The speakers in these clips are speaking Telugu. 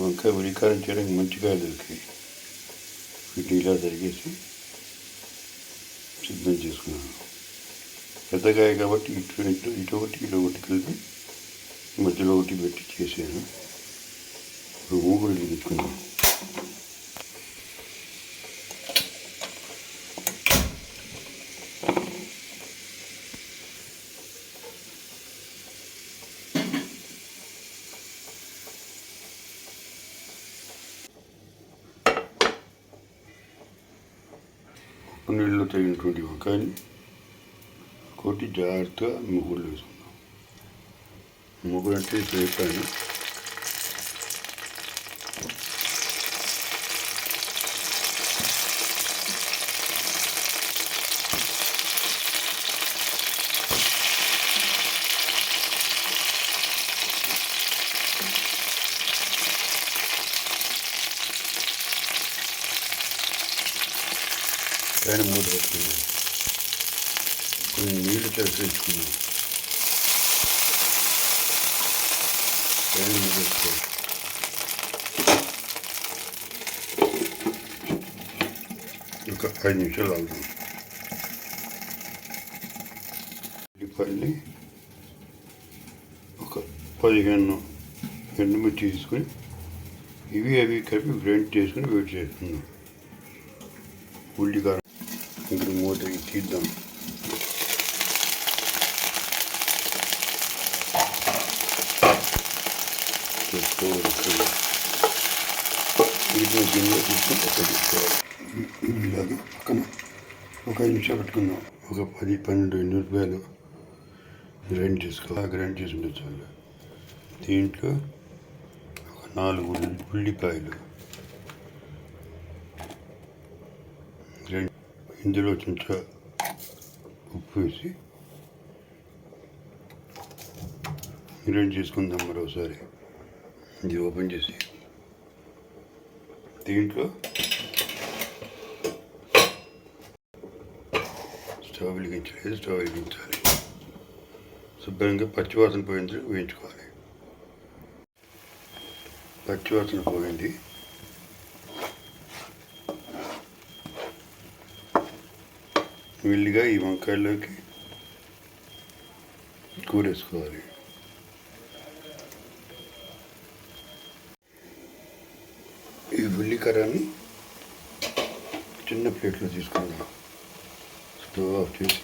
వంకాయ ఉల్లికారం చేయడానికి మంచి కాయలు దొరికాయి. వీటిని ఇలా తరిగేసి సిద్ధం చేసుకున్నాను. పెద్దకాయ కాబట్టి ఇటు ఒకటి కలిపి మధ్యలో ఒకటి పెట్టి చేసాను. ఇప్పుడు మూగుడు తెచ్చుకున్నాను. నీళ్ళలో తగినటువంటి వంకాయని కొట్టి జాగ్రత్తగా ముగ్గురు వేసుకుందాం. ముగ్గురు అంటే వేపాను. పైన మూత పెట్టుకున్నాం. కొన్ని నీళ్లు తెచ్చుకున్నాం. పైన మూత పెట్టుకోవాలి. ఒక 5 నిమిషాలు ఆగుతాం. ఉల్లిపాయల్ని ఒక 15 ఎండుమిర్చి తీసుకొని అవి కలిపి గ్రైండ్ చేసుకుని వేడి చేసుకున్నాం. ఉల్లికారం ఇక్కడ మూత తీద్దాం. వీటిని గిన్నెలో తీసుకుని పక్కన తీసుకోవాలి. ఇలాగే పక్కన ఒక 5 నిమిషాలు పెట్టుకుందాం. ఒక 10-12 ఎండుమిరపకాయలు గ్రైండ్ చేసుకోవాలి. గ్రైండ్ చేసి ఉండొచ్చు. దీంట్లో ఒక 4 ఉల్లిపాయలు ఇందులో కొంచెం ఉప్పు వేసి గ్రైండ్ చేసుకుందాం. మరోసారి ఇది ఓపెన్ చేసి దీంట్లో స్టవ్ వెలిగించాలి. శుభ్రంగా పచ్చివాసన పోయింది వేయించుకోవాలి. పచ్చివాసన పోయింది. మెల్లిగా ఈ వంకాయల్లోకి కూరేసుకోవాలి. ఈ ఉల్లికారాన్ని చిన్న ప్లేట్లో తీసుకుందాం. స్టవ్ ఆఫ్ చేసి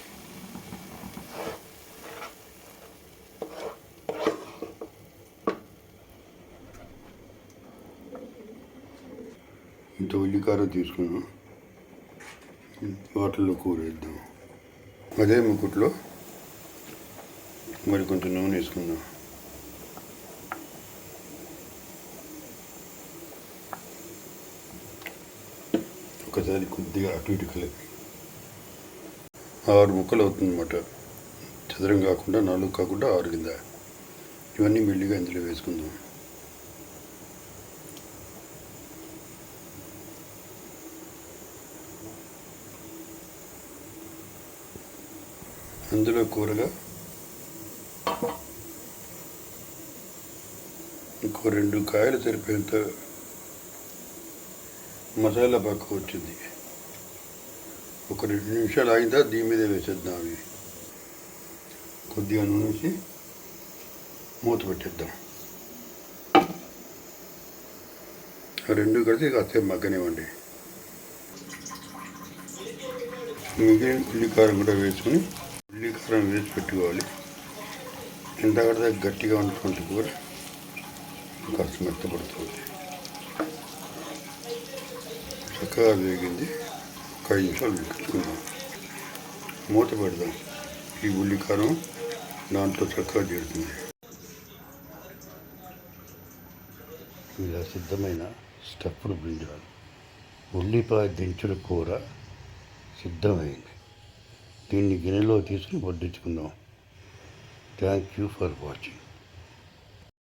ఇంత ఉల్లికారం తీసుకున్నాం. వాటిల్లో కూరేద్దాం. అదే ముకుట్లో మరి కొంచెం నూనె వేసుకుందాం. ఒకసారి కొద్దిగా అటు ఇటు కలిపి 6 ముక్కలు అవుతుందన్నమాట. చదరం కాకుండా 4 కాకుండా 6 కింద. ఇవన్నీ మెల్లిగా ఇందులో వేసుకుందాం. అందులో కూరగా ఇంకో 2 కాయలు సరిపోయేంత మసాలా పక్క వచ్చింది. ఒక 2 నిమిషాలు ఆగిన తర్వాత దీని మీద వేసేద్దాం. అవి కొద్దిగా నూనె వేసి మూత పెట్టేద్దాం. ఆ 2 కలిసి కాసేపు మగ్గనివ్వండి. మిగిలిన ఉల్లికారం కూడా వేసుకుని ఉల్లికారం వేసి పెట్టుకోవాలి. ఎంత కడితే గట్టిగా ఉన్నటువంటి కూర కాస్త మెత్తపడుతుంది. చక్కగా వేగింది. ఒక 5 నిమిషాలు వేసుకుందాం. మూత పెడదాం. ఈ ఉల్లికారం దాంట్లో చక్కగా చేరుతుంది. ఇలా సిద్ధమైన స్టఫ్డ్ బ్రింజాల్ ఉల్లిపాయ దించుల కూర సిద్ధమైంది. దీన్ని గిన్నెలో తీసుకుని వడ్డించుకుందాం. Thank you for watching.